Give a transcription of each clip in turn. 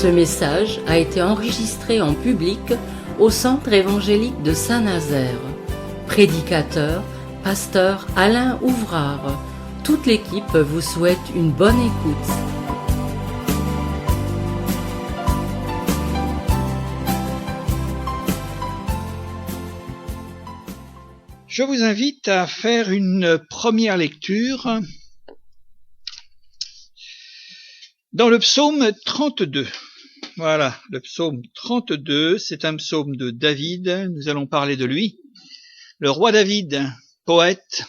Ce message a été enregistré en public au Centre évangélique de Saint-Nazaire. Prédicateur, pasteur Alain Ouvrard. Toute l'équipe vous souhaite une bonne écoute. Je vous invite à faire une première lecture dans le psaume 32. Voilà, le psaume 32, c'est un psaume de David, nous allons parler de lui. Le roi David, poète,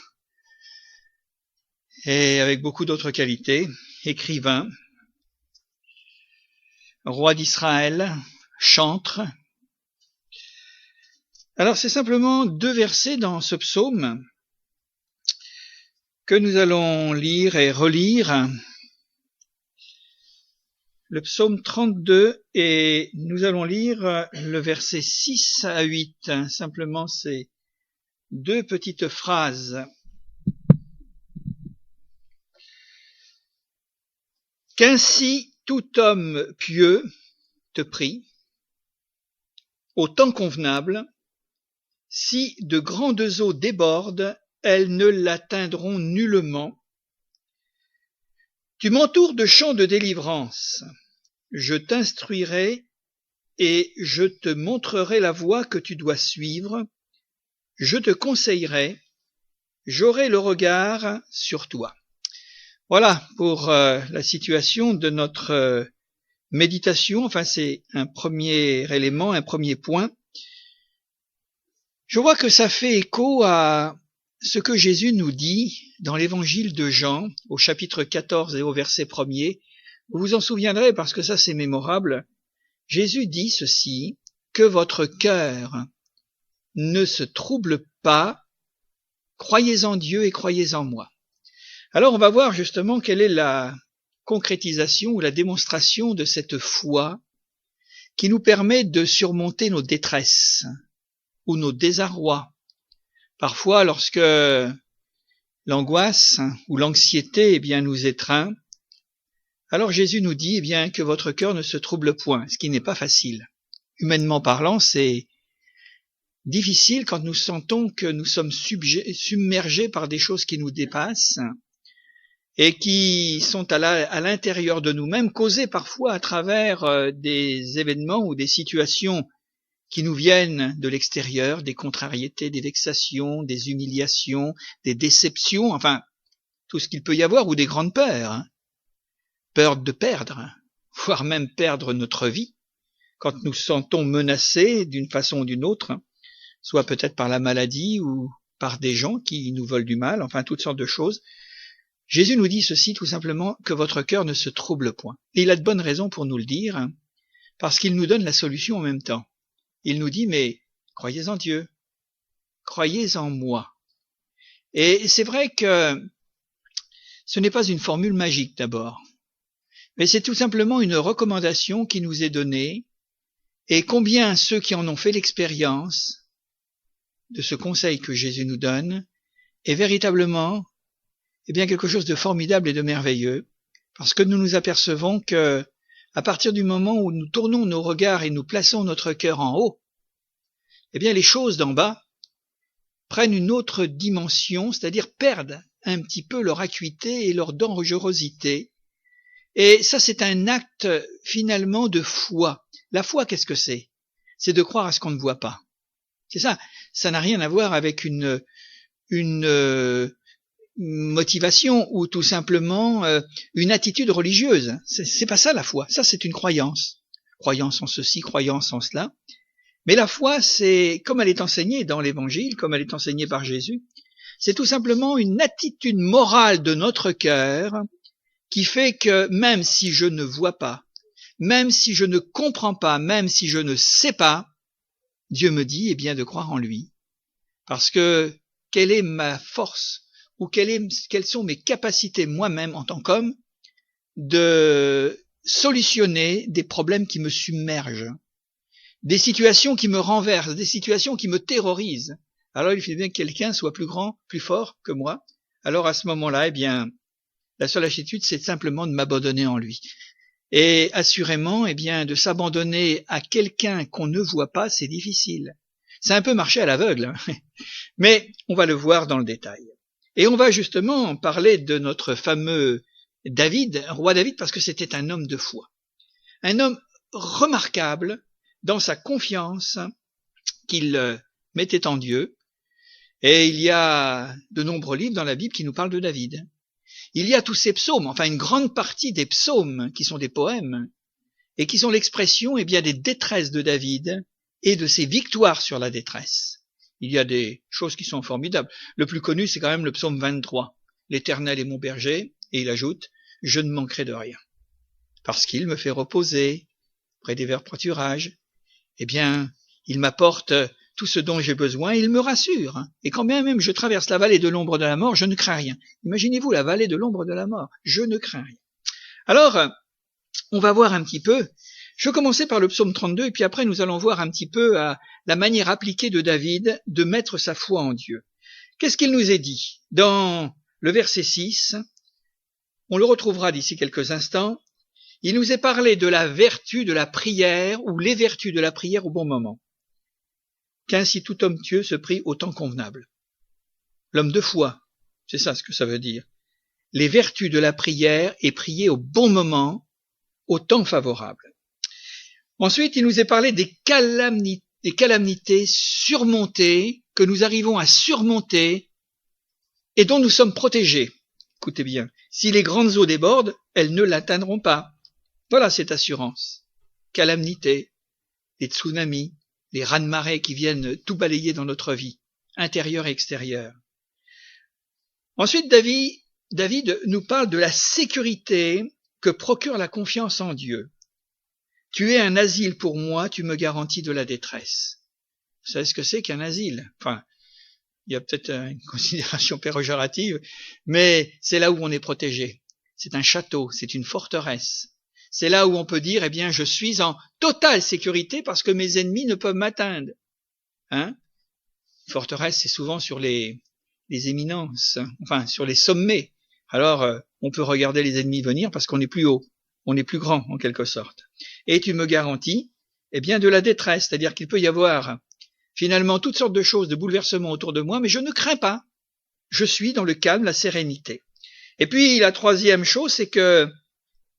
et avec beaucoup d'autres qualités, écrivain, roi d'Israël, chantre. Alors c'est simplement 2 versets dans ce psaume que nous allons lire et relire. Le psaume 32 et nous allons lire le verset 6 à 8. Simplement ces 2 petites phrases. Qu'ainsi tout homme pieux te prie, au temps convenable, si de grandes eaux débordent, elles ne l'atteindront nullement. Tu m'entoures de chants de délivrance. Je t'instruirai et je te montrerai la voie que tu dois suivre. Je te conseillerai. J'aurai le regard sur toi. Voilà pour la situation de notre méditation. Enfin, c'est un premier élément, un premier point. Je vois que ça fait écho à ce que Jésus nous dit dans l'évangile de Jean, au chapitre 14 et au verset 1er. Vous vous en souviendrez parce que ça c'est mémorable. Jésus dit ceci, que votre cœur ne se trouble pas, croyez en Dieu et croyez en moi. Alors on va voir justement quelle est la concrétisation ou la démonstration de cette foi qui nous permet de surmonter nos détresses ou nos désarrois. Parfois, lorsque l'angoisse ou l'anxiété nous étreint, alors Jésus nous dit que votre cœur ne se trouble point, ce qui n'est pas facile. Humainement parlant, c'est difficile quand nous sentons que nous sommes submergés par des choses qui nous dépassent et qui sont à l'intérieur de nous-mêmes, causées parfois à travers des événements ou des situations qui nous viennent de l'extérieur, des contrariétés, des vexations, des humiliations, des déceptions, enfin, tout ce qu'il peut y avoir, ou des grandes peurs. Peur de perdre, voire même perdre notre vie, quand nous sentons menacés d'une façon ou d'une autre, soit peut-être par la maladie ou par des gens qui nous veulent du mal, enfin toutes sortes de choses. Jésus nous dit ceci tout simplement, que votre cœur ne se trouble point. Et il a de bonnes raisons pour nous le dire, parce qu'il nous donne la solution en même temps. Il nous dit, mais croyez en Dieu, croyez en moi. Et c'est vrai que ce n'est pas une formule magique d'abord, mais c'est tout simplement une recommandation qui nous est donnée, et combien ceux qui en ont fait l'expérience de ce conseil que Jésus nous donne est véritablement quelque chose de formidable et de merveilleux, parce que nous nous apercevons que à partir du moment où nous tournons nos regards et nous plaçons notre cœur en haut, les choses d'en bas prennent une autre dimension, c'est-à-dire perdent un petit peu leur acuité et leur dangerosité. Et ça, c'est un acte finalement de foi. La foi, qu'est-ce que c'est? C'est de croire à ce qu'on ne voit pas. C'est ça. Ça n'a rien à voir avec une motivation ou tout simplement une attitude religieuse. C'est pas ça la foi. Ça, c'est une croyance. Croyance en ceci, croyance en cela. Mais la foi, c'est, comme elle est enseignée dans l'Évangile, comme elle est enseignée par Jésus, c'est tout simplement une attitude morale de notre cœur qui fait que même si je ne vois pas, même si je ne comprends pas, même si je ne sais pas, Dieu me dit de croire en lui. Parce que quelle est ma force ou quelles sont mes capacités moi-même en tant qu'homme de solutionner des problèmes qui me submergent, des situations qui me renversent, des situations qui me terrorisent. Alors il faut bien que quelqu'un soit plus grand, plus fort que moi. Alors à ce moment-là, la seule attitude, c'est simplement de m'abandonner en lui. Et assurément, de s'abandonner à quelqu'un qu'on ne voit pas, c'est difficile. C'est un peu marcher à l'aveugle, hein. Mais on va le voir dans le détail. Et on va justement parler de notre fameux David, roi David, parce que c'était un homme de foi. Un homme remarquable dans sa confiance qu'il mettait en Dieu. Et il y a de nombreux livres dans la Bible qui nous parlent de David. Il y a tous ces psaumes, enfin une grande partie des psaumes qui sont des poèmes et qui sont l'expression des détresses de David et de ses victoires sur la détresse. Il y a des choses qui sont formidables. Le plus connu, c'est quand même le psaume 23. L'Éternel est mon berger, et il ajoute, je ne manquerai de rien. Parce qu'il me fait reposer près des verts pâturages. Il m'apporte tout ce dont j'ai besoin, il me rassure. Et quand bien même je traverse la vallée de l'ombre de la mort, je ne crains rien. Imaginez-vous la vallée de l'ombre de la mort, je ne crains rien. Alors, on va voir un petit peu. Je vais commencer par le psaume 32, et puis après nous allons voir un petit peu la manière appliquée de David de mettre sa foi en Dieu. Qu'est-ce qu'il nous est dit? Dans le verset 6, on le retrouvera d'ici quelques instants, il nous est parlé de la vertu de la prière, ou les vertus de la prière au bon moment. Qu'ainsi tout homme pieux se prie au temps convenable. L'homme de foi, c'est ça ce que ça veut dire. Les vertus de la prière et prier au bon moment, au temps favorable. Ensuite, il nous est parlé des calamités surmontées, que nous arrivons à surmonter et dont nous sommes protégés. Écoutez bien, si les grandes eaux débordent, elles ne l'atteindront pas. Voilà cette assurance. Calamités, les tsunamis, les raz-de-marée qui viennent tout balayer dans notre vie, intérieure et extérieure. Ensuite, David nous parle de la sécurité que procure la confiance en Dieu. Tu es un asile pour moi, tu me garantis de la détresse. Vous savez ce que c'est qu'un asile? Enfin, il y a peut-être une considération péjorative, mais c'est là où on est protégé. C'est un château, c'est une forteresse. C'est là où on peut dire, je suis en totale sécurité parce que mes ennemis ne peuvent m'atteindre. Une forteresse, c'est souvent sur les éminences, enfin sur les sommets. Alors, on peut regarder les ennemis venir parce qu'on est plus haut, on est plus grand en quelque sorte. Et tu me garantis, de la détresse, c'est-à-dire qu'il peut y avoir finalement toutes sortes de choses, de bouleversements autour de moi, mais je ne crains pas. Je suis dans le calme, la sérénité. Et puis la troisième chose, c'est que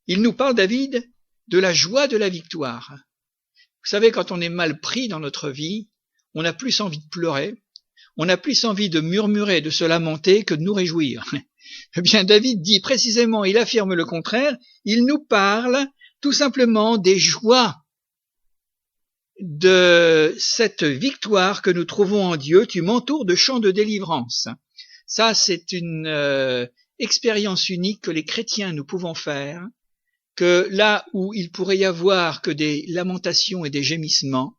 il nous parle, David, de la joie de la victoire. Vous savez, quand on est mal pris dans notre vie, on a plus envie de pleurer, on a plus envie de murmurer, de se lamenter que de nous réjouir. David dit précisément, il affirme le contraire, il nous parle tout simplement des joies de cette victoire que nous trouvons en Dieu. Tu m'entoures de chants de délivrance. Ça, c'est une expérience unique que les chrétiens nous pouvons faire, que là où il pourrait y avoir que des lamentations et des gémissements,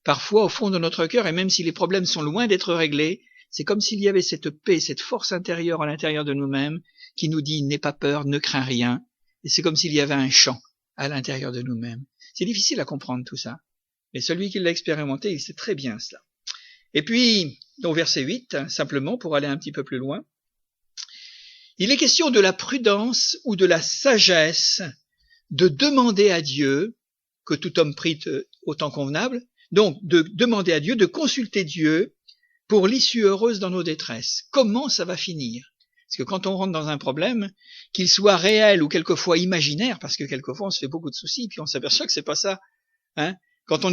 parfois au fond de notre cœur, et même si les problèmes sont loin d'être réglés, c'est comme s'il y avait cette paix, cette force intérieure à l'intérieur de nous-mêmes qui nous dit « n'aie pas peur, ne crains rien ». Et c'est comme s'il y avait un chant à l'intérieur de nous-mêmes. C'est difficile à comprendre tout ça, mais celui qui l'a expérimenté, il sait très bien cela. Et puis, au verset 8, simplement pour aller un petit peu plus loin, il est question de la prudence ou de la sagesse de demander à Dieu, que tout homme prie au temps convenable, donc de demander à Dieu, de consulter Dieu pour l'issue heureuse dans nos détresses. Comment ça va finir? Parce que quand on rentre dans un problème, qu'il soit réel ou quelquefois imaginaire, parce que quelquefois on se fait beaucoup de soucis, puis on s'aperçoit que c'est pas ça. Quand on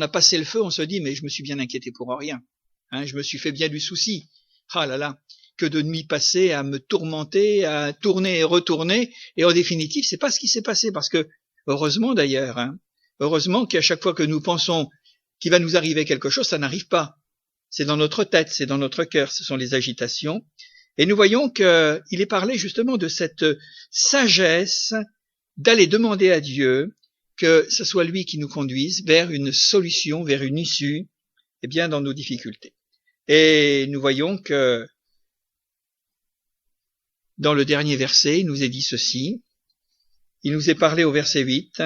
a passé le feu, on se dit, mais je me suis bien inquiété pour rien. Je me suis fait bien du souci. Ah là là, que de nuits passées à me tourmenter, à tourner et retourner, et en définitive, c'est pas ce qui s'est passé, parce que, heureusement d'ailleurs, heureusement qu'à chaque fois que nous pensons qu'il va nous arriver quelque chose, ça n'arrive pas. C'est dans notre tête, c'est dans notre cœur, ce sont les agitations. Et nous voyons qu'il est parlé justement de cette sagesse d'aller demander à Dieu que ce soit lui qui nous conduise vers une solution, vers une issue, dans nos difficultés. Et nous voyons que dans le dernier verset, il nous est dit ceci. Il nous est parlé au verset 8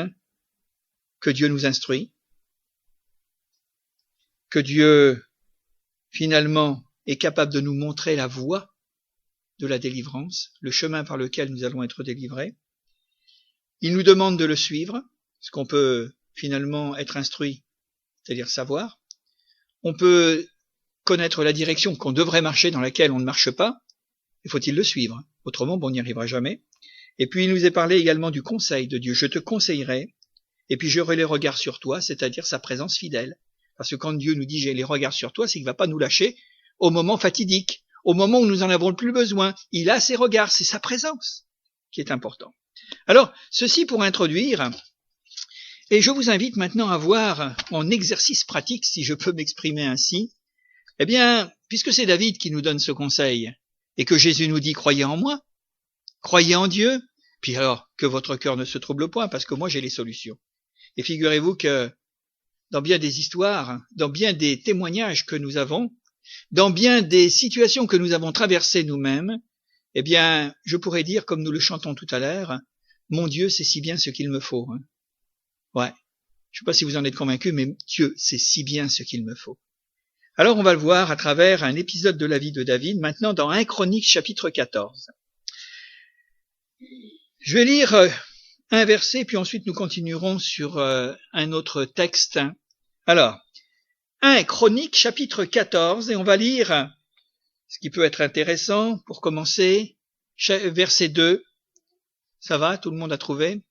que Dieu nous instruit, que Dieu, finalement, est capable de nous montrer la voie de la délivrance, le chemin par lequel nous allons être délivrés. Il nous demande de le suivre, parce qu'on peut finalement être instruit, c'est-à-dire savoir. On peut connaître la direction qu'on devrait marcher dans laquelle on ne marche pas, il faut-il le suivre, autrement on n'y arrivera jamais. Et puis il nous est parlé également du conseil de Dieu, je te conseillerai, et puis j'aurai les regards sur toi, c'est-à-dire sa présence fidèle. Parce que quand Dieu nous dit j'ai les regards sur toi, c'est qu'il ne va pas nous lâcher au moment fatidique, au moment où nous en avons le plus besoin. Il a ses regards, c'est sa présence qui est important. Alors, ceci pour introduire, et je vous invite maintenant à voir en exercice pratique, si je peux m'exprimer ainsi, eh bien, puisque c'est David qui nous donne ce conseil, et que Jésus nous dit croyez en moi, croyez en Dieu, puis alors que votre cœur ne se trouble point, parce que moi j'ai les solutions. Et figurez-vous que dans bien des histoires, dans bien des témoignages que nous avons, dans bien des situations que nous avons traversées nous-mêmes, eh bien, je pourrais dire, comme nous le chantons tout à l'heure, mon Dieu, c'est si bien ce qu'il me faut. Ouais. Je ne sais pas si vous en êtes convaincus, mais Dieu, c'est si bien ce qu'il me faut. Alors, on va le voir à travers un épisode de la vie de David, maintenant dans 1 Chroniques chapitre 14. Je vais lire un verset, puis ensuite nous continuerons sur un autre texte. Alors, 1 Chroniques chapitre 14, et on va lire ce qui peut être intéressant pour commencer, verset 2. Ça va, tout le monde a trouvé?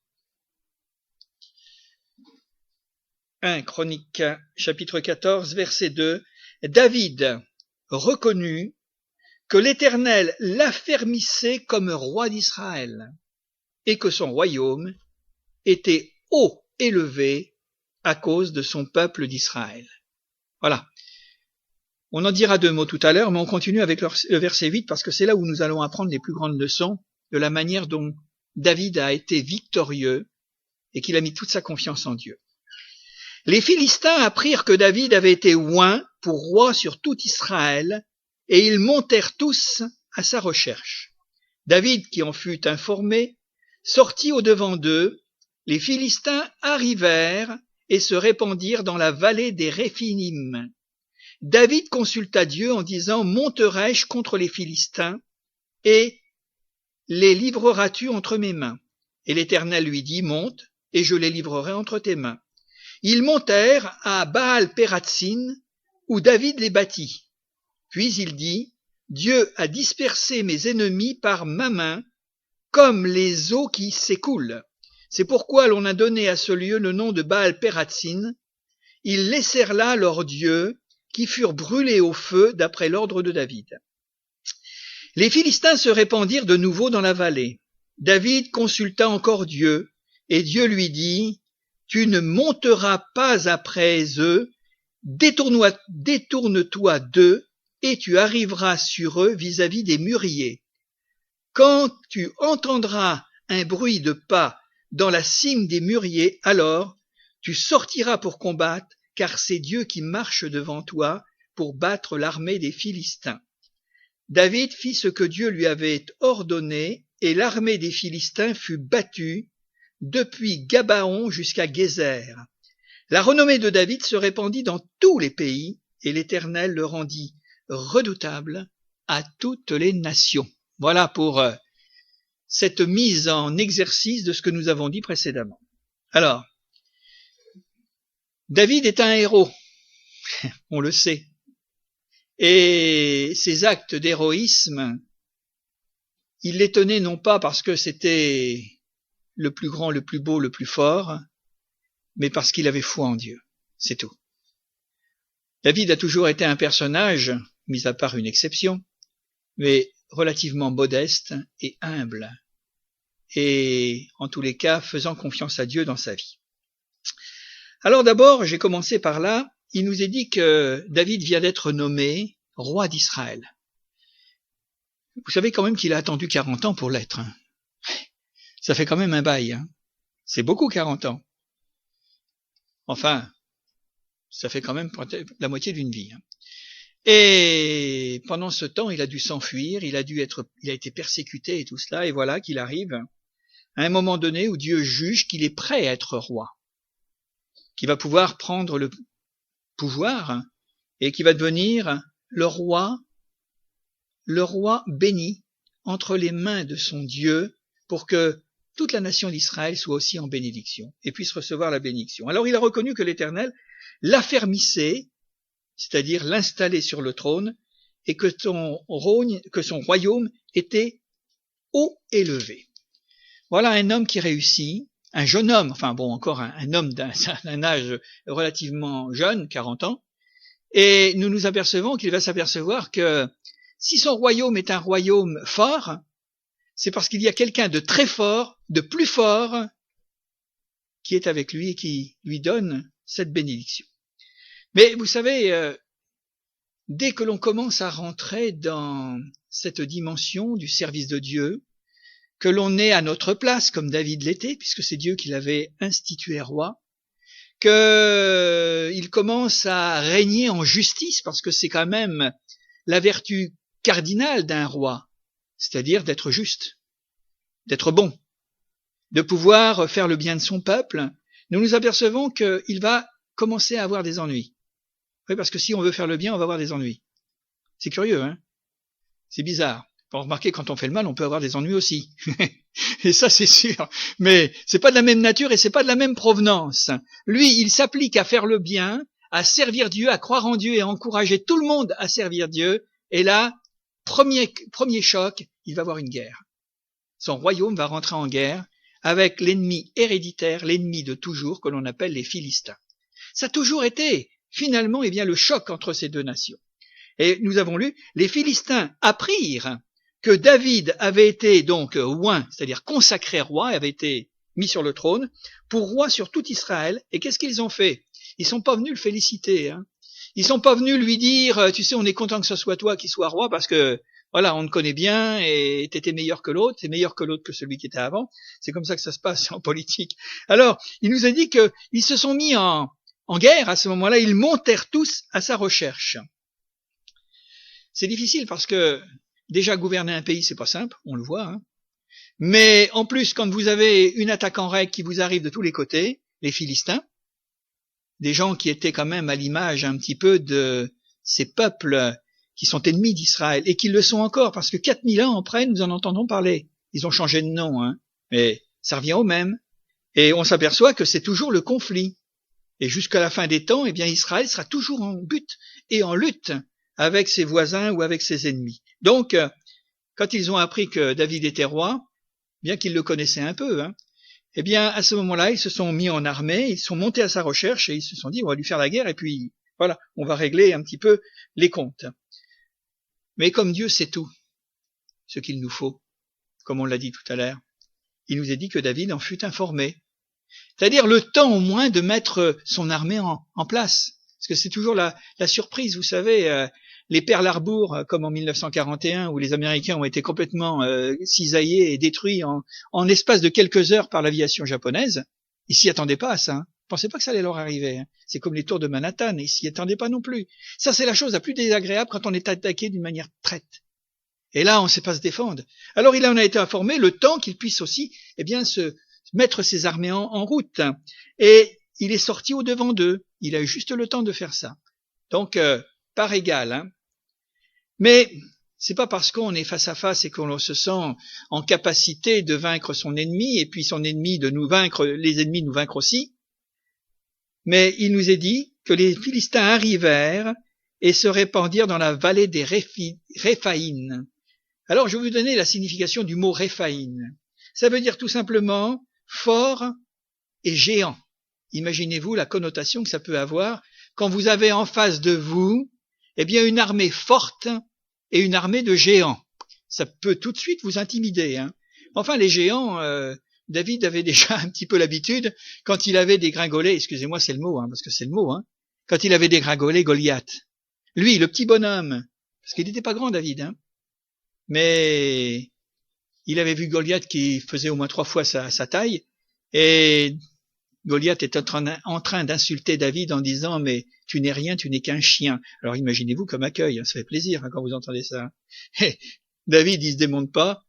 1 Chroniques chapitre 14, verset 2. David reconnut que l'Éternel l'affermissait comme roi d'Israël et que son royaume était haut élevé à cause de son peuple d'Israël. Voilà. On en dira 2 mots tout à l'heure, mais on continue avec le verset 8 parce que c'est là où nous allons apprendre les plus grandes leçons de la manière dont David a été victorieux et qu'il a mis toute sa confiance en Dieu. Les Philistins apprirent que David avait été oint pour roi sur tout Israël et ils montèrent tous à sa recherche. David, qui en fut informé, sortit au-devant d'eux. Les Philistins arrivèrent et se répandirent dans la vallée des Réphinim. David consulta Dieu en disant « Monterai-je contre les Philistins et les livreras-tu entre mes mains ?» Et l'Éternel lui dit « Monte, et je les livrerai entre tes mains. » Ils montèrent à Baal-Pératsim, où David les battit. Puis il dit « Dieu a dispersé mes ennemis par ma main, comme les eaux qui s'écoulent. C'est pourquoi l'on a donné à ce lieu le nom de Baal-Pératsim. Ils laissèrent là leurs dieux, qui furent brûlés au feu d'après l'ordre de David. » Les Philistins se répandirent de nouveau dans la vallée. David consulta encore Dieu, et Dieu lui dit « Tu ne monteras pas après eux, détourne-toi d'eux, et tu arriveras sur eux vis-à-vis des mûriers. Quand tu entendras un bruit de pas dans la cime des mûriers, alors tu sortiras pour combattre, car c'est Dieu qui marche devant toi pour battre l'armée des Philistins. » David fit ce que Dieu lui avait ordonné, et l'armée des Philistins fut battue depuis Gabaon jusqu'à Gézer. La renommée de David se répandit dans tous les pays, et l'Éternel le rendit redoutable à toutes les nations. Voilà pour cette mise en exercice de ce que nous avons dit précédemment. Alors, David est un héros, on le sait. Et ces actes d'héroïsme, il les tenait non pas parce que c'était le plus grand, le plus beau, le plus fort, mais parce qu'il avait foi en Dieu, c'est tout. David a toujours été un personnage, mis à part une exception, mais relativement modeste et humble, et en tous les cas faisant confiance à Dieu dans sa vie. Alors d'abord, j'ai commencé par là, il nous est dit que David vient d'être nommé roi d'Israël. Vous savez quand même qu'il a attendu 40 ans pour l'être. Ça fait quand même un bail. C'est beaucoup 40 ans. Enfin, ça fait quand même la moitié d'une vie. Et pendant ce temps, il a dû s'enfuir, il a été persécuté et tout cela, et voilà qu'il arrive à un moment donné où Dieu juge qu'il est prêt à être roi, qu'il va pouvoir prendre le pouvoir et qui va devenir le roi béni entre les mains de son Dieu pour que toute la nation d'Israël soit aussi en bénédiction et puisse recevoir la bénédiction. Alors il a reconnu que l'Éternel l'affermissait, c'est-à-dire l'installait sur le trône, et que son royaume était haut élevé. Voilà un homme qui réussit, un jeune homme, enfin bon, encore un homme d'un âge relativement jeune, 40 ans, et nous nous apercevons qu'il va s'apercevoir que si son royaume est un royaume fort, c'est parce qu'il y a quelqu'un de très fort, de plus fort, qui est avec lui et qui lui donne cette bénédiction. Mais vous savez, dès que l'on commence à rentrer dans cette dimension du service de Dieu, que l'on est à notre place, comme David l'était, puisque c'est Dieu qui l'avait institué roi, qu'il commence à régner en justice, parce que c'est quand même la vertu cardinale d'un roi, c'est-à-dire d'être juste, d'être bon, de pouvoir faire le bien de son peuple, nous nous apercevons qu'il va commencer à avoir des ennuis. Oui, parce que si on veut faire le bien, on va avoir des ennuis. C'est curieux, hein? C'est bizarre. Pour remarquer, quand on fait le mal, on peut avoir des ennuis aussi. Et ça, c'est sûr. Mais c'est pas de la même nature et c'est pas de la même provenance. Lui, il s'applique à faire le bien, à servir Dieu, à croire en Dieu et à encourager tout le monde à servir Dieu. Et là, premier choc, il va avoir une guerre. Son royaume va rentrer en guerre avec l'ennemi héréditaire, l'ennemi de toujours, que l'on appelle les Philistins. Ça a toujours été, finalement, le choc entre ces deux nations. Et nous avons lu, les Philistins apprirent que David avait été donc oint, c'est-à-dire consacré roi, avait été mis sur le trône, pour roi sur tout Israël. Et qu'est-ce qu'ils ont fait? Ils sont pas venus le féliciter, hein. Ils sont pas venus lui dire, tu sais, on est content que ce soit toi qui sois roi, parce que, voilà, on te connaît bien, et t'étais meilleur que l'autre, t'es meilleur que l'autre que celui qui était avant. C'est comme ça que ça se passe en politique. Alors, il nous a dit qu'ils se sont mis en guerre, à ce moment-là, ils montèrent tous à sa recherche. C'est difficile parce que, déjà, gouverner un pays, c'est pas simple, on le voit, hein. Mais, en plus, quand vous avez une attaque en règle qui vous arrive de tous les côtés, les Philistins, des gens qui étaient quand même à l'image un petit peu de ces peuples qui sont ennemis d'Israël, et qui le sont encore, parce que 4000 ans après, nous en entendons parler. Ils ont changé de nom, hein, mais ça revient au même. Et on s'aperçoit que c'est toujours le conflit. Et jusqu'à la fin des temps, Israël sera toujours en but et en lutte avec ses voisins ou avec ses ennemis. Donc, quand ils ont appris que David était roi, bien qu'ils le connaissaient un peu, hein, à ce moment-là, ils se sont mis en armée, ils sont montés à sa recherche et ils se sont dit, on va lui faire la guerre et puis, voilà, on va régler un petit peu les comptes. Mais comme Dieu sait tout, ce qu'il nous faut, comme on l'a dit tout à l'heure, il nous a dit que David en fut informé. C'est-à-dire le temps au moins de mettre son armée en place. Parce que c'est toujours la surprise, vous savez, les Pearl Harbor, comme en 1941, où les Américains ont été complètement cisaillés et détruits en l'espace de quelques heures par l'aviation japonaise. Ils s'y attendaient pas à ça. Hein. Ils pensaient pas que ça allait leur arriver. Hein. C'est comme les tours de Manhattan, ils s'y attendaient pas non plus. Ça, c'est la chose la plus désagréable quand on est attaqué d'une manière traite. Et là, on ne sait pas se défendre. Alors, il en a été informé le temps qu'il puisse aussi, se mettre ses armées en route. Et il est sorti au devant d'eux. Il a eu juste le temps de faire ça. Donc, par égal. Hein. Mais c'est pas parce qu'on est face à face et qu'on se sent en capacité de vaincre son ennemi, et puis son ennemi de nous vaincre, les ennemis nous vaincre aussi. Mais il nous est dit que les Philistins arrivèrent et se répandirent dans la vallée des Réphaïm. Alors, je vais vous donner la signification du mot Réphaïm. Ça veut dire tout simplement fort et géant. Imaginez-vous la connotation que ça peut avoir quand vous avez en face de vous, une armée forte et une armée de géants. Ça peut tout de suite vous intimider. Hein. Enfin, les géants, David avait déjà un petit peu l'habitude quand il avait dégringolé, excusez-moi, c'est le mot, hein, parce que c'est le mot, hein, quand il avait dégringolé Goliath. Lui, le petit bonhomme, parce qu'il n'était pas grand, David, hein, mais il avait vu Goliath qui faisait au moins 3 fois sa taille, et Goliath est en train d'insulter David en disant « mais tu n'es rien, tu n'es qu'un chien ». Alors imaginez-vous comme accueil, hein, ça fait plaisir hein, quand vous entendez ça. Et David, il se démonte pas,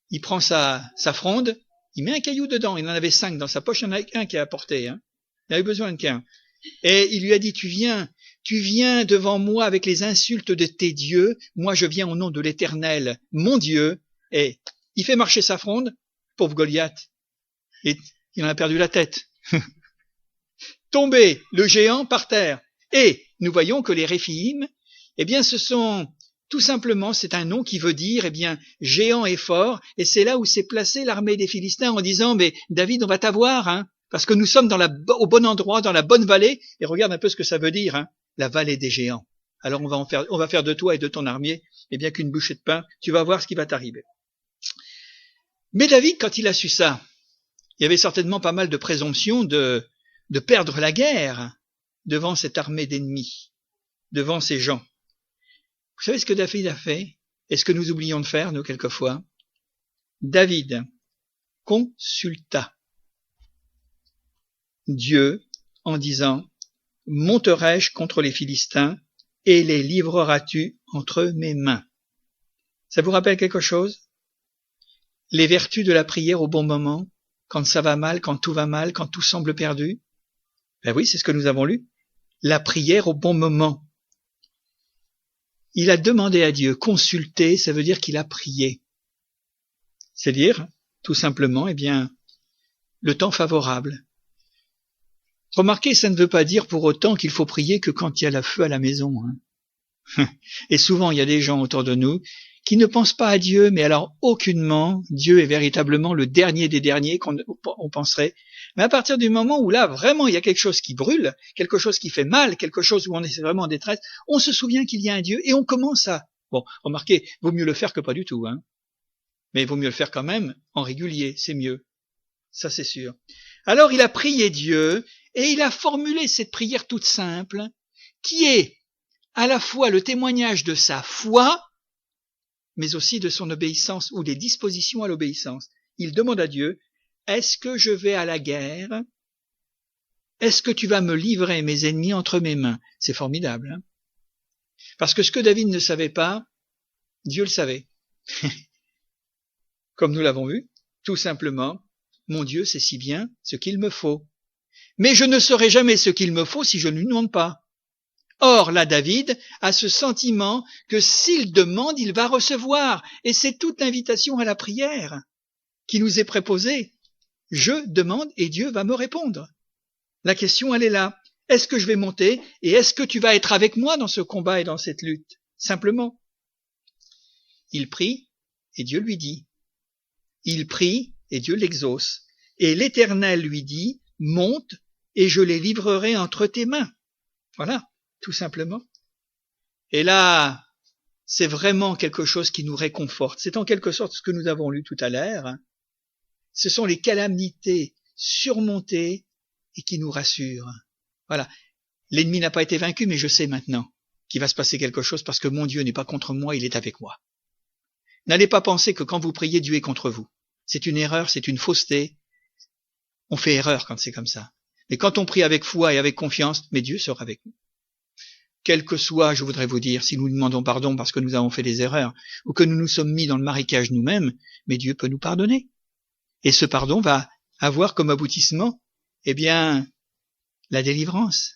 il prend sa fronde, il met un caillou dedans, il en avait 5 dans sa poche, il y en a qu'un qui a apporté, hein. Il avait besoin qu'un. Et il lui a dit « tu viens devant moi avec les insultes de tes dieux, moi je viens au nom de l'Éternel, mon Dieu ». Et il fait marcher sa fronde, pauvre Goliath, Et il en a perdu la tête. Tombé, le géant par terre. Et nous voyons que les Réphiim, eh bien, ce sont tout simplement, c'est un nom qui veut dire, eh bien, géant et fort. Et c'est là où s'est placée l'armée des Philistins en disant, mais David, on va t'avoir, hein, parce que nous sommes au bon endroit, dans la bonne vallée. Et regarde un peu ce que ça veut dire, hein, la vallée des géants. Alors on va faire de toi et de ton armée, eh bien, qu'une bouchée de pain. Tu vas voir ce qui va t'arriver. Mais David, quand il a su ça, il y avait certainement pas mal de présomption de perdre la guerre devant cette armée d'ennemis, devant ces gens. Vous savez ce que David a fait? Et ce que nous oublions de faire, nous, quelquefois? David consulta Dieu en disant, « Monterai-je contre les Philistins et les livreras-tu entre mes mains ?» Ça vous rappelle quelque chose? Les vertus de la prière au bon moment, quand ça va mal, quand tout va mal, quand tout semble perdu? Ben oui, c'est ce que nous avons lu. La prière au bon moment. Il a demandé à Dieu, consulter, ça veut dire qu'il a prié. C'est-à-dire, tout simplement, eh bien, le temps favorable. Remarquez, ça ne veut pas dire pour autant qu'il faut prier que quand il y a le feu à la maison. Hein. Et souvent, il y a des gens autour de nous qui ne pensent pas à Dieu, mais alors aucunement, Dieu est véritablement le dernier des derniers qu'on penserait. Mais à partir du moment où là, vraiment, il y a quelque chose qui brûle, quelque chose qui fait mal, quelque chose où on est vraiment en détresse, on se souvient qu'il y a un Dieu et on commence à... Bon, remarquez, vaut mieux le faire que pas du tout, hein. Mais il vaut mieux le faire quand même en régulier, c'est mieux. Ça, c'est sûr. Alors, il a prié Dieu et il a formulé cette prière toute simple qui est à la fois le témoignage de sa foi, mais aussi de son obéissance ou des dispositions à l'obéissance. Il demande à Dieu, est-ce que je vais à la guerre? Est-ce que tu vas me livrer mes ennemis entre mes mains? C'est formidable, hein? Parce que ce que David ne savait pas, Dieu le savait. Comme nous l'avons vu, tout simplement, mon Dieu sait si bien ce qu'il me faut. Mais je ne saurai jamais ce qu'il me faut si je ne lui demande pas. Or, là, David a ce sentiment que s'il demande, il va recevoir. Et c'est toute l'invitation à la prière qui nous est préposée. Je demande et Dieu va me répondre. La question, elle est là. Est-ce que je vais monter et est-ce que tu vas être avec moi dans ce combat et dans cette lutte? Simplement. Il prie et Dieu lui dit. Il prie et Dieu l'exauce. Et l'Éternel lui dit, monte et je les livrerai entre tes mains. Voilà. Tout simplement. Et là, c'est vraiment quelque chose qui nous réconforte. C'est en quelque sorte ce que nous avons lu tout à l'heure. Ce sont les calamités surmontées et qui nous rassurent. Voilà. L'ennemi n'a pas été vaincu, mais je sais maintenant qu'il va se passer quelque chose parce que mon Dieu n'est pas contre moi, il est avec moi. N'allez pas penser que quand vous priez, Dieu est contre vous. C'est une erreur, c'est une fausseté. On fait erreur quand c'est comme ça. Mais quand on prie avec foi et avec confiance, mais Dieu sera avec nous. Quel que soit, je voudrais vous dire, si nous demandons pardon parce que nous avons fait des erreurs, ou que nous nous sommes mis dans le marécage nous-mêmes, mais Dieu peut nous pardonner. Et ce pardon va avoir comme aboutissement, eh bien, la délivrance.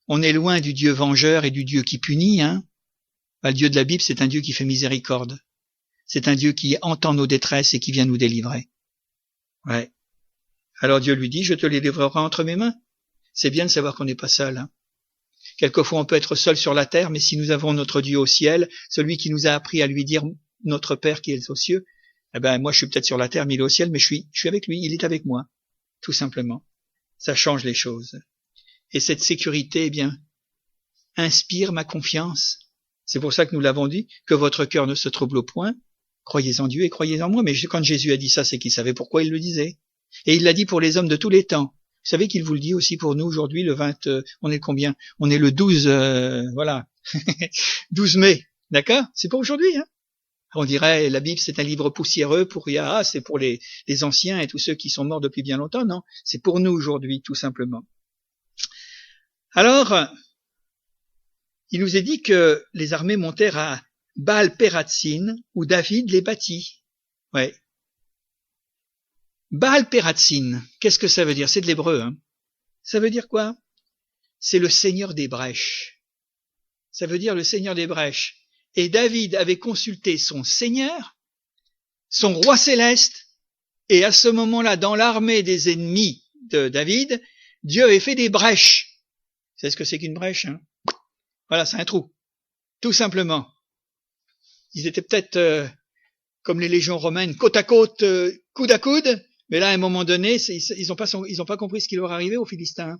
On est loin du Dieu vengeur et du Dieu qui punit, hein. Le Dieu de la Bible, c'est un Dieu qui fait miséricorde. C'est un Dieu qui entend nos détresses et qui vient nous délivrer. Ouais. Alors Dieu lui dit, je te les livrerai entre mes mains. C'est bien de savoir qu'on n'est pas seul, hein. Quelquefois, on peut être seul sur la terre, mais si nous avons notre Dieu au ciel, celui qui nous a appris à lui dire notre Père qui est aux cieux, eh ben, moi, je suis peut-être sur la terre, mais il est au ciel, mais je suis avec lui, il est avec moi. Tout simplement. Ça change les choses. Et cette sécurité, eh bien, inspire ma confiance. C'est pour ça que nous l'avons dit, que votre cœur ne se trouble point. Croyez en Dieu et croyez en moi. Mais quand Jésus a dit ça, c'est qu'il savait pourquoi il le disait. Et il l'a dit pour les hommes de tous les temps. Vous savez qu'il vous le dit aussi pour nous aujourd'hui, le 20, on est combien? On est le 12, voilà, 12 mai, d'accord? C'est pas aujourd'hui, hein? On dirait, la Bible, c'est un livre poussiéreux c'est pour les anciens et tous ceux qui sont morts depuis bien longtemps. Non, c'est pour nous aujourd'hui, tout simplement. Alors, il nous est dit que les armées montèrent à Baal-Pératsim, où David les bâtit. Ouais. Baal-Pératsim, qu'est-ce que ça veut dire? C'est de l'hébreu, hein. Ça veut dire quoi? C'est le Seigneur des brèches. Ça veut dire le Seigneur des brèches. Et David avait consulté son Seigneur, son roi céleste, Et à ce moment-là, dans l'armée des ennemis de David, Dieu avait fait des brèches. Vous savez ce que c'est qu'une brèche, hein? Voilà, c'est un trou. Tout simplement. Ils étaient peut-être comme les légions romaines, côte à côte, coude à coude, mais là, à un moment donné, ils ont pas compris ce qui leur arrivait aux Philistins.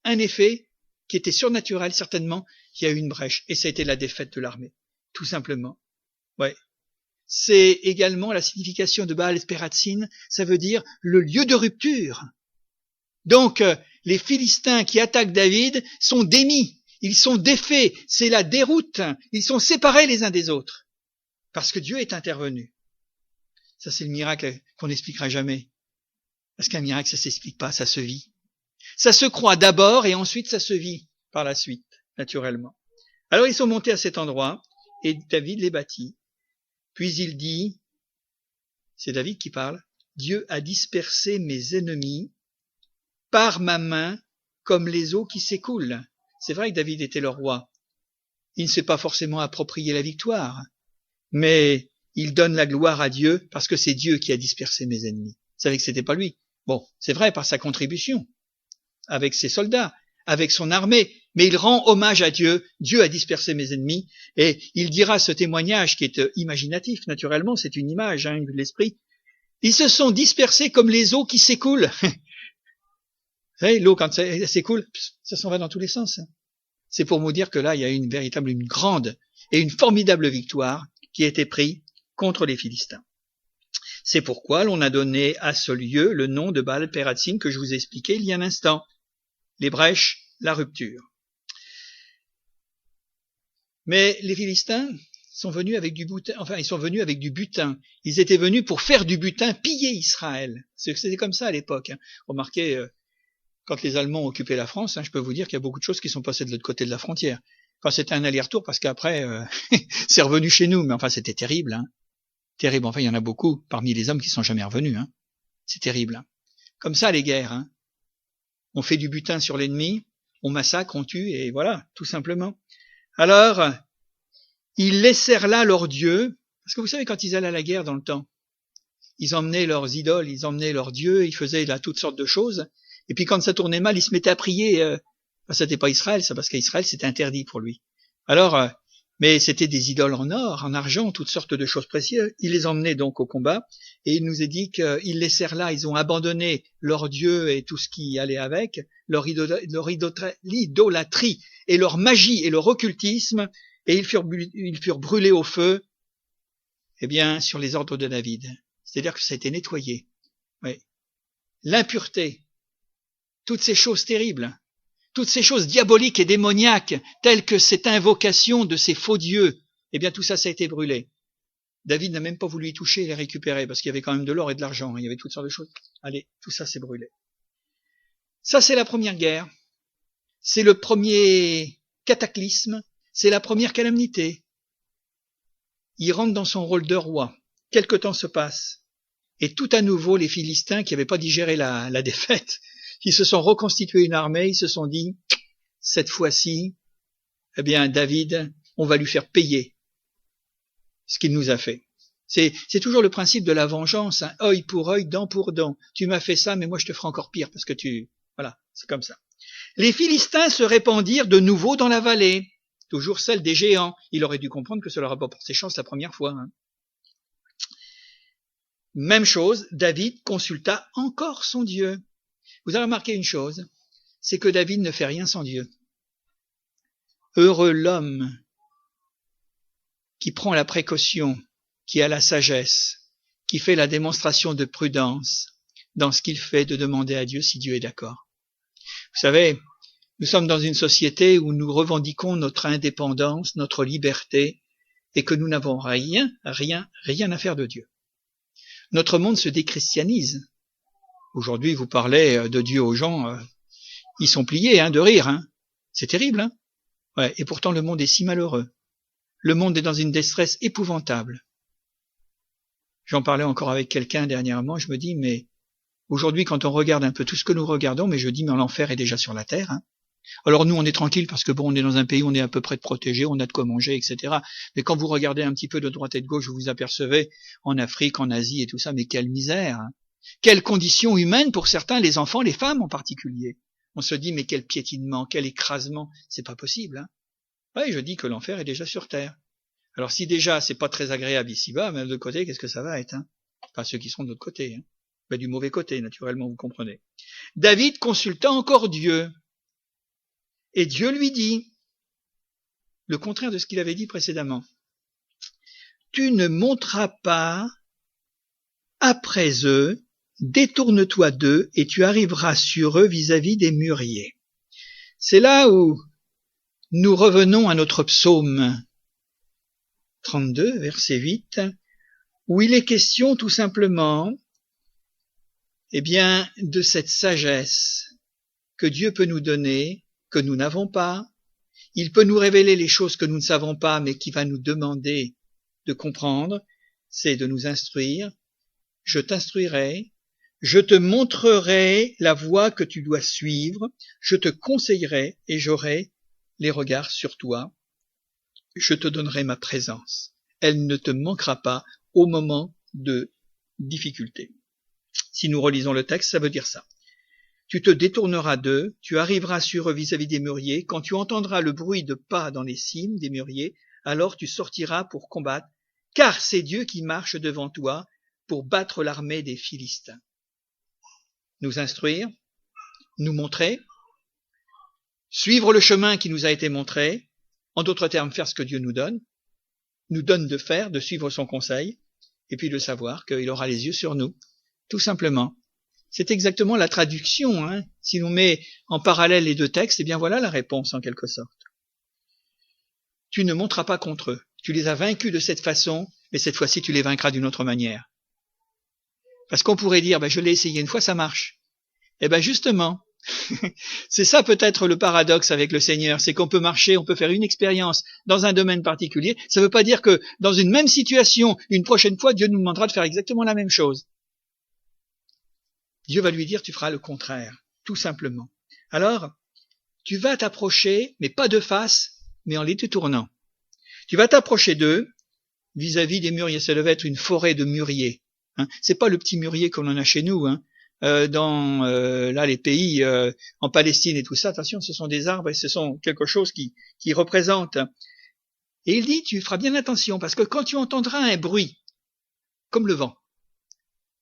Un effet qui était surnaturel, certainement, il y a eu une brèche, et ça a été la défaite de l'armée. Tout simplement. Ouais. C'est également la signification de Baal Pératsine, ça veut dire le lieu de rupture. Donc, les Philistins qui attaquent David sont démis, ils sont défaits, c'est la déroute, ils sont séparés les uns des autres, parce que Dieu est intervenu. Ça, c'est le miracle qu'on n'expliquera jamais. Parce qu'un miracle, ça s'explique pas, ça se vit. Ça se croit d'abord et ensuite ça se vit par la suite, naturellement. Alors, ils sont montés à cet endroit et David les bâtit. Puis il dit, c'est David qui parle, Dieu a dispersé mes ennemis par ma main comme les eaux qui s'écoulent. C'est vrai que David était le roi. Il ne s'est pas forcément approprié la victoire, mais il donne la gloire à Dieu parce que c'est Dieu qui a dispersé mes ennemis. Vous savez que c'était pas lui. Bon, c'est vrai par sa contribution, avec ses soldats, avec son armée, mais il rend hommage à Dieu. Dieu a dispersé mes ennemis, et il dira ce témoignage qui est imaginatif, naturellement, c'est une image de l'esprit. Ils se sont dispersés comme les eaux qui s'écoulent. Vous savez, l'eau, quand elle s'écoule, ça s'en va dans tous les sens. C'est pour vous dire que là, il y a une grande et une formidable victoire qui a été prise contre les Philistins. C'est pourquoi l'on a donné à ce lieu le nom de Baal Pératsine que je vous ai expliqué il y a un instant. Les brèches, la rupture. Mais les Philistins sont venus avec du butin, Ils étaient venus pour faire du butin, piller Israël. C'était comme ça à l'époque. Remarquez, quand les Allemands occupaient la France, je peux vous dire qu'il y a beaucoup de choses qui sont passées de l'autre côté de la frontière. Enfin, c'était un aller-retour parce qu'après, c'est revenu chez nous. Mais enfin, c'était terrible. Terrible. Enfin, il y en a beaucoup parmi les hommes qui sont jamais revenus. C'est terrible. Comme ça, les guerres. On fait du butin sur l'ennemi, on massacre, on tue, et voilà, tout simplement. Alors, ils laissèrent là leur Dieu, parce que vous savez, quand ils allaient à la guerre dans le temps, ils emmenaient leurs idoles, ils emmenaient leurs dieux, ils faisaient là toutes sortes de choses, et puis quand ça tournait mal, ils se mettaient à prier. C'était pas Israël, ça, parce qu'Israël, c'était interdit pour lui. Alors, mais c'était des idoles en or, en argent, toutes sortes de choses précieuses. Il les emmenait donc au combat, et il nous est dit qu'ils laissèrent là, ils ont abandonné leur Dieu et tout ce qui allait avec, leur idolâtrie et leur magie et leur occultisme, et ils furent brûlés au feu, sur les ordres de David. C'est-à-dire que ça a été nettoyé. Oui. L'impureté, toutes ces choses terribles, toutes ces choses diaboliques et démoniaques, telles que cette invocation de ces faux dieux, tout ça, ça a été brûlé. David n'a même pas voulu y toucher et les récupérer, parce qu'il y avait quand même de l'or et de l'argent, il y avait toutes sortes de choses. Allez, tout ça, c'est brûlé. Ça, c'est la première guerre. C'est le premier cataclysme, c'est la première calamité. Il rentre dans son rôle de roi. Quelque temps se passe. Et tout à nouveau, les Philistins, qui n'avaient pas digéré la défaite, ils se sont reconstitués une armée, ils se sont dit, cette fois-ci, David, on va lui faire payer ce qu'il nous a fait. C'est toujours le principe de la vengeance, œil pour œil, dent pour dent. Tu m'as fait ça, mais moi je te ferai encore pire, parce que voilà, c'est comme ça. Les Philistins se répandirent de nouveau dans la vallée, toujours celle des géants. Il aurait dû comprendre que ça leur a pas porté chance la première fois. Même chose, David consulta encore son Dieu. Vous avez remarqué une chose, c'est que David ne fait rien sans Dieu. Heureux l'homme qui prend la précaution, qui a la sagesse, qui fait la démonstration de prudence dans ce qu'il fait, de demander à Dieu si Dieu est d'accord. Vous savez, nous sommes dans une société où nous revendiquons notre indépendance, notre liberté, et que nous n'avons rien à faire de Dieu. Notre monde se déchristianise. Aujourd'hui, vous parlez de Dieu aux gens, ils sont pliés de rire. C'est terrible. Ouais, et pourtant, le monde est si malheureux. Le monde est dans une détresse épouvantable. J'en parlais encore avec quelqu'un dernièrement, je me dis, mais aujourd'hui, quand on regarde un peu tout ce que nous regardons, mais l'enfer est déjà sur la terre. Alors nous, on est tranquille parce que on est dans un pays où on est à peu près protégé, on a de quoi manger, etc. Mais quand vous regardez un petit peu de droite et de gauche, vous vous apercevez en Afrique, en Asie et tout ça, mais quelle misère. Quelles conditions humaines pour certains, les enfants, les femmes en particulier. On se dit, mais quel piétinement, quel écrasement, c'est pas possible. Hein. Oui, je dis que l'enfer est déjà sur terre. Alors si déjà c'est pas très agréable ici-bas, même de l'autre côté, qu'est-ce que ça va être, hein? Enfin, ceux qui seront de l'autre côté, hein. Ben, du mauvais côté, naturellement, vous comprenez. David consulta encore Dieu. Et Dieu lui dit le contraire de ce qu'il avait dit précédemment. Tu ne monteras pas après eux, détourne-toi d'eux, et tu arriveras sur eux vis-à-vis des mûriers. C'est là où nous revenons à notre psaume 32, verset 8, où il est question tout simplement, de cette sagesse que Dieu peut nous donner, que nous n'avons pas. Il peut nous révéler les choses que nous ne savons pas, mais qui va nous demander de comprendre, c'est de nous instruire. Je t'instruirai, je te montrerai la voie que tu dois suivre, je te conseillerai et j'aurai les regards sur toi. Je te donnerai ma présence. Elle ne te manquera pas au moment de difficulté. Si nous relisons le texte, ça veut dire ça. Tu te détourneras d'eux, tu arriveras sur eux vis-à-vis des mûriers. Quand tu entendras le bruit de pas dans les cimes des mûriers, alors tu sortiras pour combattre, car c'est Dieu qui marche devant toi pour battre l'armée des Philistins. Nous instruire, nous montrer, suivre le chemin qui nous a été montré, en d'autres termes, faire ce que Dieu nous donne de faire, de suivre son conseil, et puis de savoir qu'il aura les yeux sur nous, tout simplement. C'est exactement la traduction, hein. Si l'on met en parallèle les deux textes, voilà la réponse en quelque sorte. Tu ne monteras pas contre eux. Tu les as vaincus de cette façon, mais cette fois-ci tu les vaincras d'une autre manière. Parce qu'on pourrait dire, je l'ai essayé une fois, ça marche. Justement, c'est ça peut-être le paradoxe avec le Seigneur, c'est qu'on peut marcher, on peut faire une expérience dans un domaine particulier. Ça ne veut pas dire que dans une même situation, une prochaine fois, Dieu nous demandera de faire exactement la même chose. Dieu va lui dire, tu feras le contraire, tout simplement. Alors, tu vas t'approcher, mais pas de face, mais en les détournant. Tu vas t'approcher d'eux, vis-à-vis des mûriers. Ça devait être une forêt de mûriers. Hein. C'est pas le petit mûrier qu'on en a chez nous, hein. Dans les pays en Palestine et tout ça, attention, ce sont des arbres et ce sont quelque chose qui représente. Et il dit, tu feras bien attention, parce que quand tu entendras un bruit, comme le vent,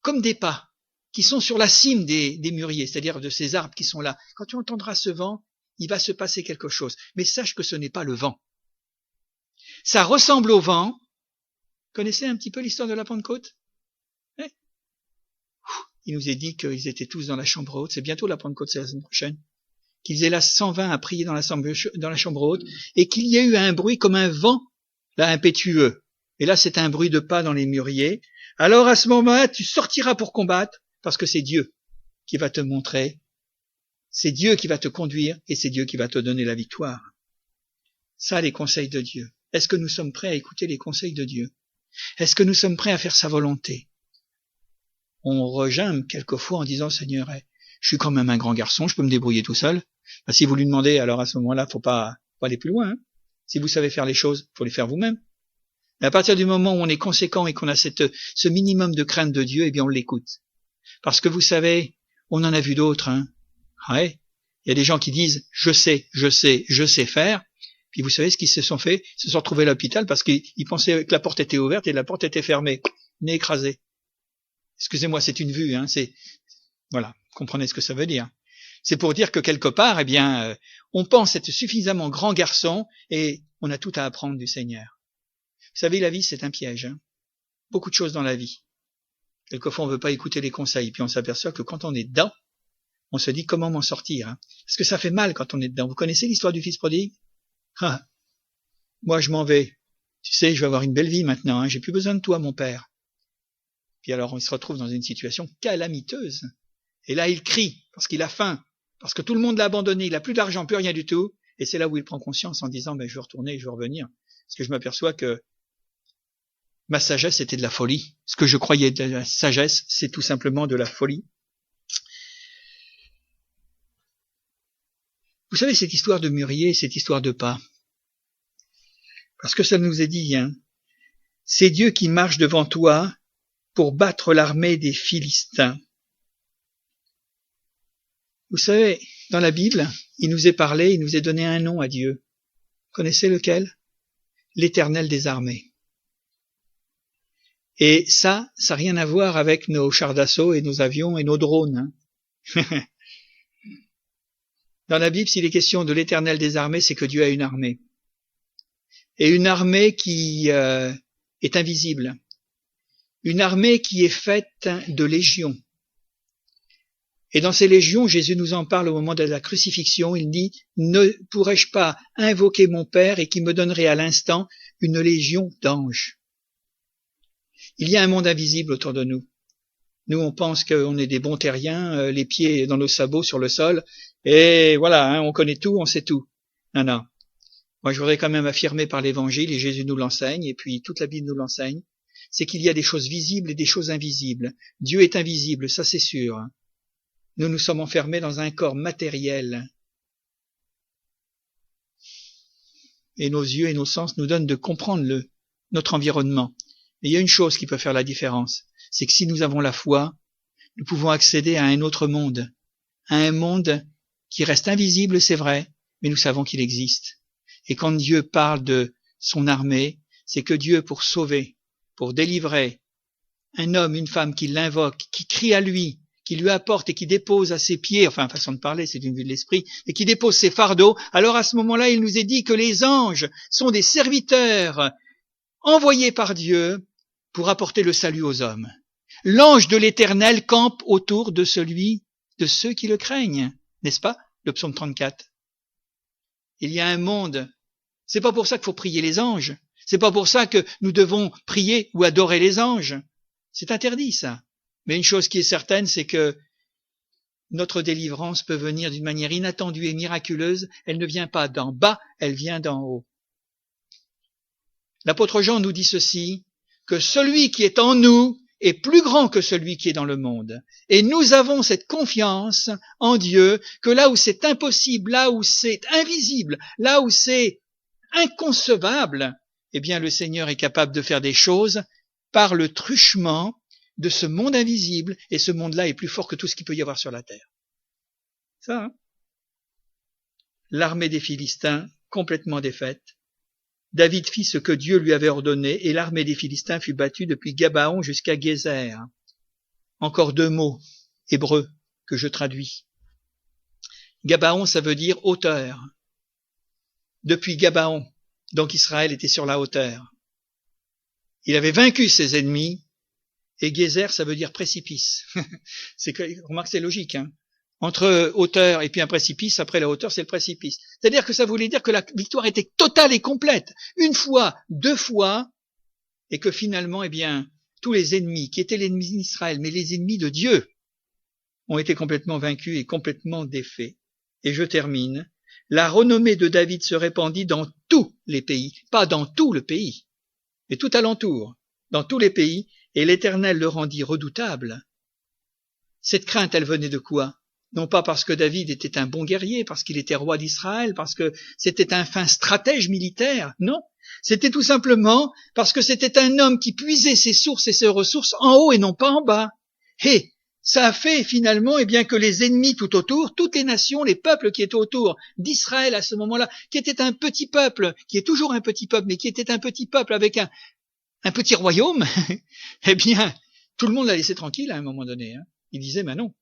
comme des pas, qui sont sur la cime des mûriers, c'est-à-dire de ces arbres qui sont là, quand tu entendras ce vent, il va se passer quelque chose. Mais sache que ce n'est pas le vent. Ça ressemble au vent. Connaissez un petit peu l'histoire de la Pentecôte? Il nous est dit qu'ils étaient tous dans la chambre haute. C'est bientôt la Pentecôte, c'est la semaine prochaine. Qu'ils étaient là 120 à prier dans la chambre haute et qu'il y a eu un bruit comme un vent, là, impétueux. Et là, c'est un bruit de pas dans les mûriers. Alors, à ce moment-là, tu sortiras pour combattre parce que c'est Dieu qui va te montrer. C'est Dieu qui va te conduire et c'est Dieu qui va te donner la victoire. Ça, les conseils de Dieu. Est-ce que nous sommes prêts à écouter les conseils de Dieu? Est-ce que nous sommes prêts à faire sa volonté? On regimbe quelquefois en disant, Seigneur, je suis quand même un grand garçon, je peux me débrouiller tout seul. Si vous lui demandez, alors à ce moment-là, faut pas aller plus loin. Hein. Si vous savez faire les choses, faut les faire vous-même. Mais à partir du moment où on est conséquent et qu'on a ce minimum de crainte de Dieu, on l'écoute. Parce que vous savez, on en a vu d'autres. Hein. Ouais. Il y a des gens qui disent, je sais faire. Puis vous savez ce qu'ils se sont fait? Ils se sont retrouvés à l'hôpital parce qu'ils pensaient que la porte était ouverte et la porte était fermée. Nez écrasé. Excusez-moi, c'est une vue, hein, voilà, comprenez ce que ça veut dire. C'est pour dire que quelque part, on pense être suffisamment grand garçon et on a tout à apprendre du Seigneur. Vous savez, la vie, c'est un piège, hein. Beaucoup de choses dans la vie. Quelquefois, on veut pas écouter les conseils, puis on s'aperçoit que quand on est dedans, on se dit comment m'en sortir, hein. Parce que ça fait mal quand on est dedans. Vous connaissez l'histoire du fils prodigue? Moi, je m'en vais. Tu sais, je vais avoir une belle vie maintenant, hein. J'ai plus besoin de toi, mon père. Puis alors on se retrouve dans une situation calamiteuse. Et là il crie, parce qu'il a faim, parce que tout le monde l'a abandonné, il a plus d'argent, plus rien du tout. Et c'est là où il prend conscience en disant, je vais retourner, je vais revenir. Parce que je m'aperçois que ma sagesse était de la folie. Ce que je croyais de la sagesse, c'est tout simplement de la folie. Vous savez, cette histoire de mûrier, cette histoire de pas. Parce que ça nous est dit, hein, c'est Dieu qui marche devant toi pour battre l'armée des Philistins. Vous savez, dans la Bible, il nous est parlé, il nous est donné un nom à Dieu. Connaissez lequel? L'Éternel des armées. Et ça n'a rien à voir avec nos chars d'assaut et nos avions et nos drones. Dans la Bible, s'il est question de l'Éternel des armées, c'est que Dieu a une armée. Et une armée qui est invisible. Une armée qui est faite de légions. Et dans ces légions, Jésus nous en parle au moment de la crucifixion. Il dit « Ne pourrais-je pas invoquer mon Père et qui me donnerait à l'instant une légion d'anges ?» Il y a un monde invisible autour de nous. Nous, on pense qu'on est des bons terriens, les pieds dans nos sabots sur le sol, et voilà, on connaît tout, on sait tout. Non, non. Moi, je voudrais quand même affirmer par l'Évangile, et Jésus nous l'enseigne, et puis toute la Bible nous l'enseigne, c'est qu'il y a des choses visibles et des choses invisibles. Dieu est invisible, ça c'est sûr. Nous nous sommes enfermés dans un corps matériel. Et nos yeux et nos sens nous donnent de comprendre notre environnement. Mais il y a une chose qui peut faire la différence, c'est que si nous avons la foi, nous pouvons accéder à un autre monde, à un monde qui reste invisible, c'est vrai, mais nous savons qu'il existe. Et quand Dieu parle de son armée, c'est que Dieu, pour sauver, pour délivrer un homme, une femme qui l'invoque, qui crie à lui, qui lui apporte et qui dépose à ses pieds, enfin façon de parler, c'est une vue de l'esprit, et qui dépose ses fardeaux, alors à ce moment-là, il nous est dit que les anges sont des serviteurs envoyés par Dieu pour apporter le salut aux hommes. L'ange de l'Éternel campe autour de ceux qui le craignent, n'est-ce pas? Le psaume 34. Il y a un monde. C'est pas pour ça qu'il faut prier les anges. C'est pas pour ça que nous devons prier ou adorer les anges. C'est interdit, ça. Mais une chose qui est certaine, c'est que notre délivrance peut venir d'une manière inattendue et miraculeuse. Elle ne vient pas d'en bas, elle vient d'en haut. L'apôtre Jean nous dit ceci, que celui qui est en nous est plus grand que celui qui est dans le monde. Et nous avons cette confiance en Dieu que là où c'est impossible, là où c'est invisible, là où c'est inconcevable, eh bien le Seigneur est capable de faire des choses par le truchement de ce monde invisible, et ce monde-là est plus fort que tout ce qu'il peut y avoir sur la terre. Ça, hein? L'armée des Philistins, complètement défaite. David fit ce que Dieu lui avait ordonné, et l'armée des Philistins fut battue depuis Gabaon jusqu'à Gézer. Encore 2 mots hébreux que je traduis. Gabaon, ça veut dire hauteur. Depuis Gabaon, donc Israël était sur la hauteur. Il avait vaincu ses ennemis, et Gézer, ça veut dire précipice. Remarque, c'est logique, hein. Entre hauteur et puis un précipice, après la hauteur, c'est le précipice. C'est-à-dire que ça voulait dire que la victoire était totale et complète. 1 fois, 2 fois, et que finalement, eh bien, tous les ennemis, qui étaient les ennemis d'Israël, mais les ennemis de Dieu, ont été complètement vaincus et complètement défaits. Et je termine. La renommée de David se répandit dans tous les pays, pas dans tout le pays, mais tout alentour, dans tous les pays, et l'Éternel le rendit redoutable. Cette crainte, elle venait de quoi? Non pas parce que David était un bon guerrier, parce qu'il était roi d'Israël, parce que c'était un fin stratège militaire, non. C'était tout simplement parce que c'était un homme qui puisait ses sources et ses ressources en haut et non pas en bas. Et ça a fait finalement eh bien, que les ennemis tout autour, toutes les nations, les peuples qui étaient autour d'Israël à ce moment-là, qui était un petit peuple, qui est toujours un petit peuple, mais qui était un petit peuple avec un petit royaume, eh bien, tout le monde l'a laissé tranquille à un moment donné. Hein. Il disait, mais non.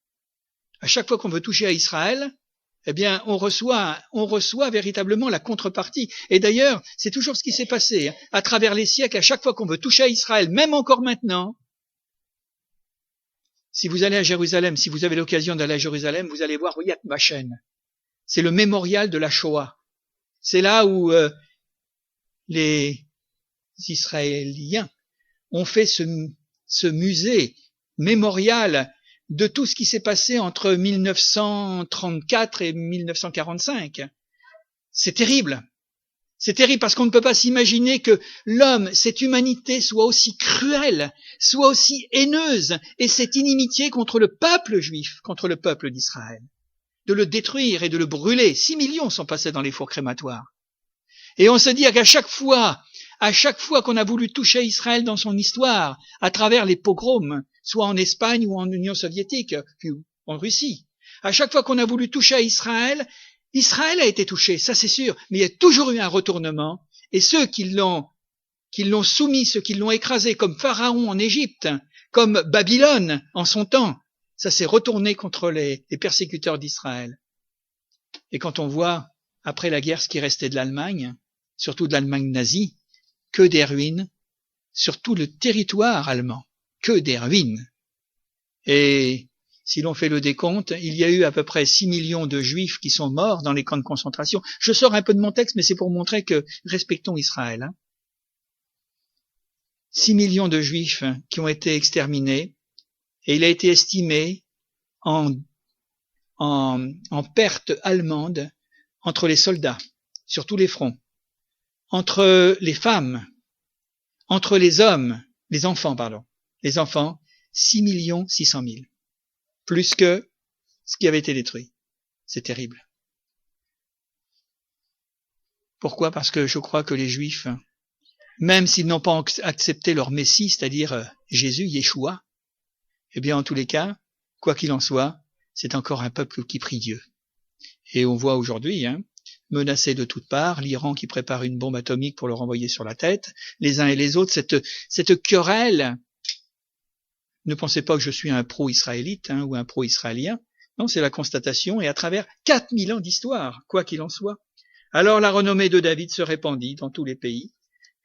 À chaque fois qu'on veut toucher à Israël, eh bien, on reçoit véritablement la contrepartie. Et d'ailleurs, c'est toujours ce qui s'est passé. Hein. À travers les siècles, à chaque fois qu'on veut toucher à Israël, même encore maintenant, si vous allez à Jérusalem, si vous avez l'occasion d'aller à Jérusalem, vous allez voir Yad Vashem. C'est le mémorial de la Shoah. C'est là où les Israéliens ont fait ce musée mémorial de tout ce qui s'est passé entre 1934 et 1945. C'est terrible. C'est terrible parce qu'on ne peut pas s'imaginer que l'homme, cette humanité, soit aussi cruelle, soit aussi haineuse, et cette inimitié contre le peuple juif, contre le peuple d'Israël. De le détruire et de le brûler. 6 millions sont passés dans les fours crématoires. Et on se dit qu'à chaque fois qu'on a voulu toucher à Israël dans son histoire, à travers les pogroms, soit en Espagne ou en Union soviétique, puis en Russie, À chaque fois qu'on a voulu toucher à Israël, Israël a été touché, ça c'est sûr, mais il y a toujours eu un retournement, et ceux qui l'ont soumis, ceux qui l'ont écrasé, comme Pharaon en Égypte, comme Babylone en son temps, ça s'est retourné contre les persécuteurs d'Israël. Et quand on voit, après la guerre, ce qui restait de l'Allemagne, surtout de l'Allemagne nazie, que des ruines, sur tout le territoire allemand, que des ruines. Et si l'on fait le décompte, il y a eu à peu près 6 millions de Juifs qui sont morts dans les camps de concentration. Je sors un peu de mon texte, mais c'est pour montrer que respectons Israël. 6 millions de Juifs qui ont été exterminés, et il a été estimé en perte allemande entre les soldats, sur tous les fronts, entre les femmes, entre les enfants, 6 600 000, plus que ce qui avait été détruit. C'est terrible. Pourquoi? Parce que je crois que les Juifs, même s'ils n'ont pas accepté leur Messie, c'est-à-dire Jésus, Yeshua, eh bien en tous les cas, quoi qu'il en soit, c'est encore un peuple qui prie Dieu. Et on voit aujourd'hui, menacé de toutes parts, l'Iran qui prépare une bombe atomique pour leur envoyer sur la tête, les uns et les autres, cette querelle. Ne pensez pas que je suis un pro-israélite ou un pro-israélien. Non, c'est la constatation, et à travers 4000 ans d'histoire, quoi qu'il en soit. Alors la renommée de David se répandit dans tous les pays.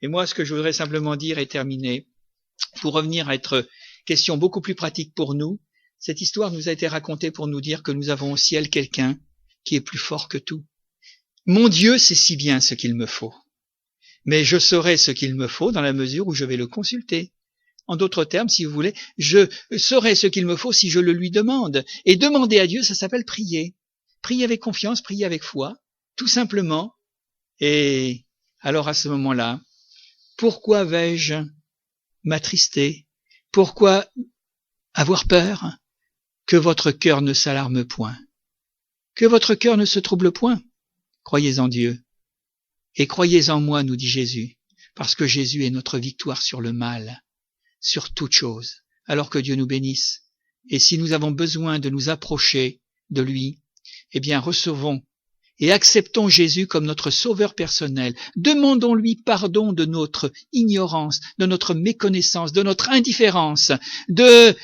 Et moi, ce que je voudrais simplement dire et terminer, pour revenir à être question beaucoup plus pratique pour nous, cette histoire nous a été racontée pour nous dire que nous avons au ciel quelqu'un qui est plus fort que tout. Mon Dieu sait si bien ce qu'il me faut. Mais je saurai ce qu'il me faut dans la mesure où je vais le consulter. En d'autres termes, si vous voulez, je saurai ce qu'il me faut si je le lui demande. Et demander à Dieu, ça s'appelle prier. Prier avec confiance, prier avec foi, tout simplement. Et alors à ce moment-là, pourquoi vais-je m'attrister? Pourquoi avoir peur? Que votre cœur ne s'alarme point. Que votre cœur ne se trouble point. Croyez en Dieu. Et croyez en moi, nous dit Jésus, parce que Jésus est notre victoire sur le mal, sur toute chose. Alors que Dieu nous bénisse. Et si nous avons besoin de nous approcher de lui, eh bien recevons et acceptons Jésus comme notre sauveur personnel. Demandons-lui pardon de notre ignorance, de notre méconnaissance, de notre indifférence, de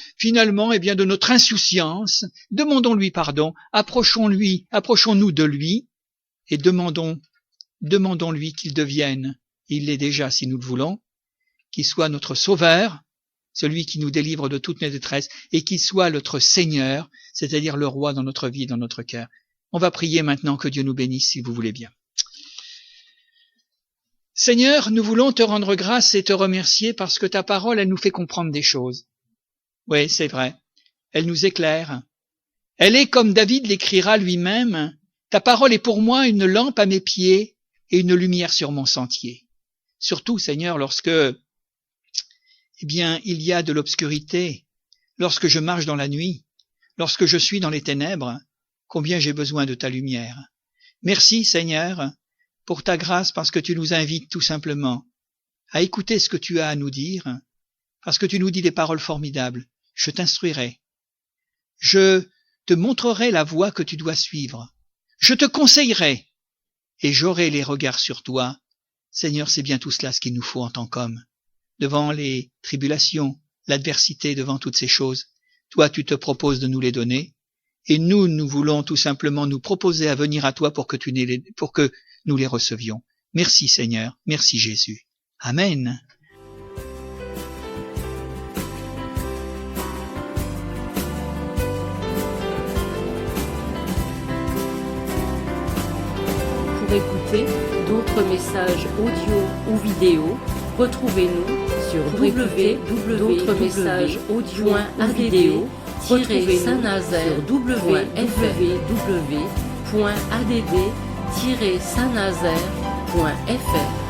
notre insouciance. Demandons-lui pardon, approchons-nous de lui et demandons-lui qu'il devienne, il l'est déjà si nous le voulons, qu'il soit notre sauveur, celui qui nous délivre de toutes nos détresses, et qu'il soit notre Seigneur, c'est-à-dire le roi dans notre vie, dans notre cœur. On va prier maintenant, que Dieu nous bénisse si vous voulez bien. Seigneur, nous voulons te rendre grâce et te remercier parce que ta parole, elle nous fait comprendre des choses. Oui, c'est vrai. Elle nous éclaire. Elle est, comme David l'écrira lui-même, ta parole est pour moi une lampe à mes pieds et une lumière sur mon sentier. Surtout, Seigneur, lorsque, il y a de l'obscurité, lorsque je marche dans la nuit, lorsque je suis dans les ténèbres, combien j'ai besoin de ta lumière. Merci, Seigneur, pour ta grâce, parce que tu nous invites tout simplement à écouter ce que tu as à nous dire, parce que tu nous dis des paroles formidables. Je t'instruirai. Je te montrerai la voie que tu dois suivre. Je te conseillerai et j'aurai les regards sur toi. Seigneur, c'est bien tout cela ce qu'il nous faut en tant qu'homme. Devant les tribulations, l'adversité, devant toutes ces choses, toi, tu te proposes de nous les donner. Et nous voulons tout simplement nous proposer à venir à toi pour que nous les recevions. Merci Seigneur, merci Jésus. Amen. Pour écouter d'autres messages audio ou vidéo, retrouvez-nous sur www.saint-nazaire.fr.